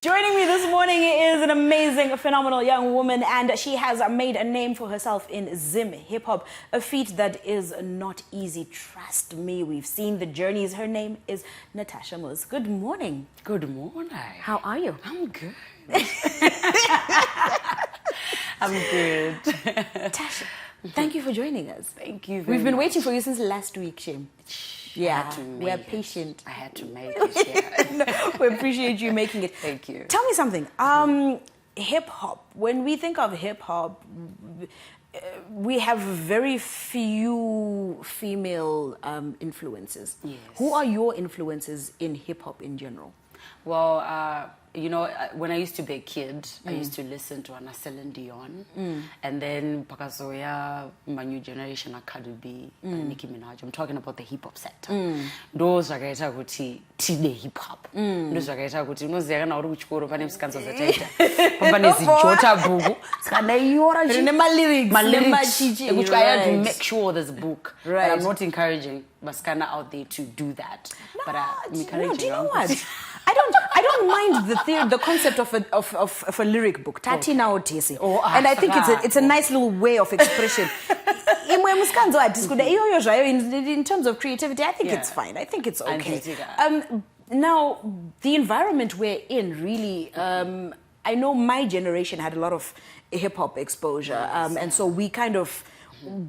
Joining me this morning is an amazing, phenomenal young woman, and she has made a name for herself in Zim Hip Hop, a feat that is not easy. Trust me, we've seen the journeys. Her name is Natasha Muz. Good morning. Good morning. How are you? I'm good. I'm good. Tasha, thank you for joining us. Thank you We've been much. waiting for you since last week, Shim. Yeah, we're patient. I had to make it, No, we appreciate you making it. Thank you. Tell me something. Hip hop. When we think of hip hop, we have very few female influences. Yes. Who are your influences in hip hop in general? Well, when I used to be a kid, I used to listen to Celine Dion, and then Pakazoya, my new generation, Cardi B, Nicki Minaj. I'm talking about the hip hop sector. Those are guys who the hip hop. Those are guys who know they're not which go over names cancer data. Companies Jota Bugu. My lyrics. My lyrics. Which I have to Right. make sure there's a book. Right. But I'm not encouraging Baskana out there to do that. But I'm encouraging. No, do you know what? I don't mind the concept of a lyric book. Tati na otisi. And I think it's a nice little way of expression. In terms of creativity, I think it's fine. I think it's okay. Now, the environment we're in, really, I know my generation had a lot of hip hop exposure, and so we kind of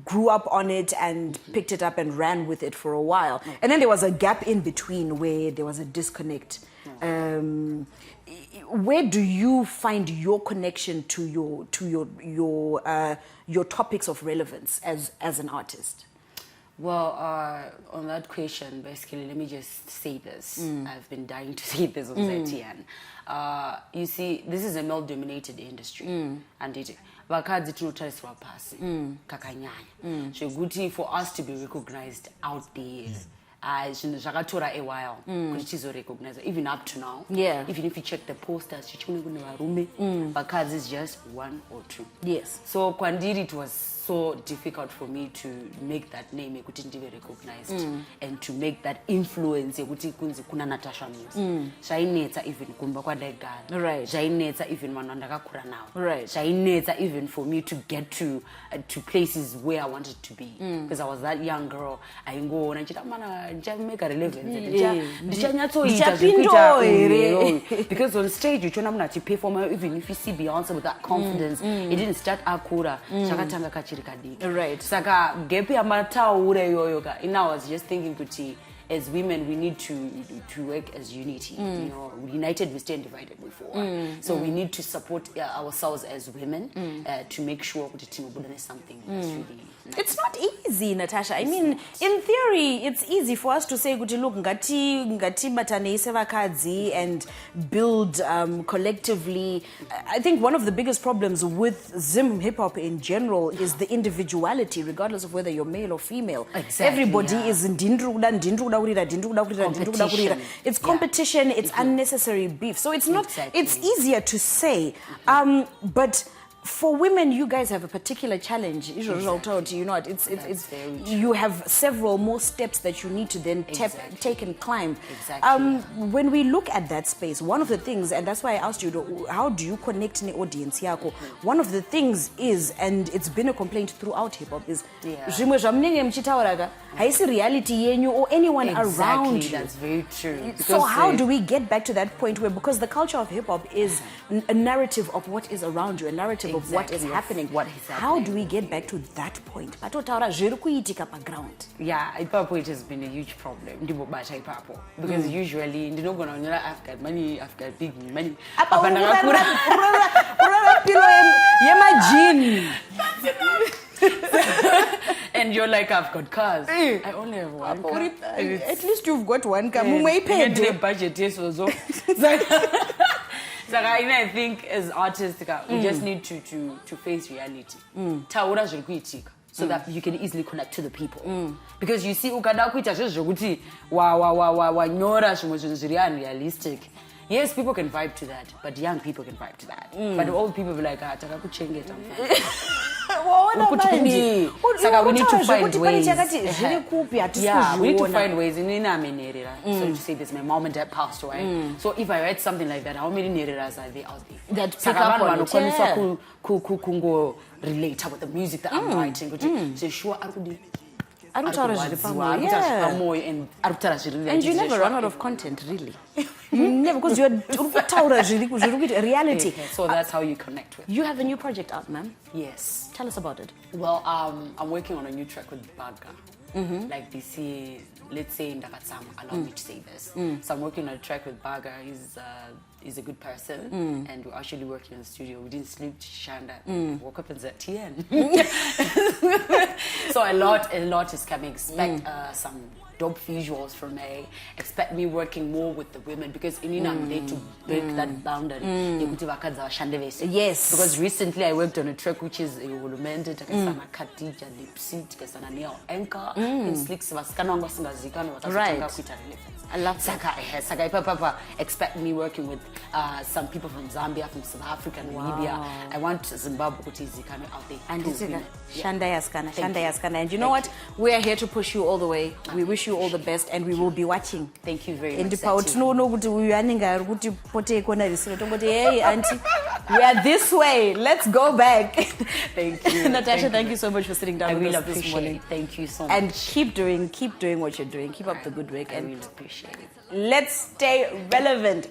grew up on it and picked it up and ran with it for a while. And then there was a gap in between where there was a disconnect. Where do you find your connection to your topics of relevance as an artist? Well, on that question, basically, let me just say this. I've been dying to say this on ZTN. You see, this is a male-dominated industry, and it for us to be recognized out there. Shakatora a while, recognized even up to now. Yeah. Even if you check the posters, Bakaz is just one or two. Yes. So Kwandiri, it was so difficult for me to make that name couldn't be recognized and to make that influence kuna Natasha Muz. Shaineta even kumba kwa legal. Right. Shaineta even manandaka kura now. Right. Shaineta even for me to get to places where I wanted to be because I was that young girl. I go and I make a relevance. Because on stage you to perform even if you see Beyonce with that confidence, it didn't start akura. Shakatanga kachiri. Right. Saka gepi amata ure yoyoga. And I was just thinking kuti as women we need to work as unity. You know, united we stand, divided we fall. So we need to support ourselves as women to make sure that team is something that's really nice. It's not easy, Natasha. I mean, in theory, it's easy for us to say, look, ngati batane sevakadzi and build collectively. I think one of the biggest problems with Zim Hip Hop in general is the individuality, regardless of whether you're male or female. Exactly, everybody is ndindruda. It's competition, it's unnecessary beef. So it's not, it's easier to say. But for women, you guys have a particular challenge. You know, you have several more steps that you need to then take and climb. Exactly. When we look at that space, one of the things, and that's why I asked you, how do you connect the audience? One of the things is, and it's been a complaint throughout hip hop, is haisi reality yenyu or anyone around you. That's very true. So how do we get back to that point where, because the culture of hip hop is a narrative of what is around you, a narrative of what is happening. How do we get back to that point? Yeah, ipapo it has been a huge problem. Because usually I've got money, I've got big money. And you're like, I've got cars. I only have one car. At least you've got one car. Budget So I think as artists, we just need to face reality. So that you can easily connect to the people. Because you see, realistic. Yes, people can vibe to that, but young people can vibe to that. But old people be like, Saka we need to find ways. Yeah, we need to find ways. So to say this, my mom and dad passed away. So if I read something like that, how many nereras are there out there? That pick up on it, yeah. Kungo relate with the music that I'm writing. So sure, and you never run out of content, really. You never, because you're reality. So that's how you connect with. You have a new project out, ma'am. Yes. Tell us about it. Well, I'm working on a new track with Bagga. Like this year, let's say in Dakatsam, allow me to say this. So I'm working on a track with Bagga. He's a good person, and we're actually working in the studio. We didn't sleep to Shanda. Woke up in ZTN. So a lot is coming. Expect some dope visuals from me. Expect me working more with the women, because I'm there to break that boundary. Yes. Because recently I worked on a track which is Ulumente, Takasana Katija, Lipsi, Takasana Neo Anchor, and Slicks Vaskananga Singazikano. Right. I love Sakai Papa. Expect me working with some people from Zambia, from South Africa, and Namibia. I want Zimbabwe to be coming out there. And Shanda Yaskana. And you know what? We are here to push you all the way. We wish you all the best, and we will be watching. Thank you very much. We are this way. Let's go back. Thank you. Natasha, thank you so much for sitting down with us this morning. Thank you so much. And keep doing what you're doing. Keep up the good work. I really appreciate it. Let's stay relevant.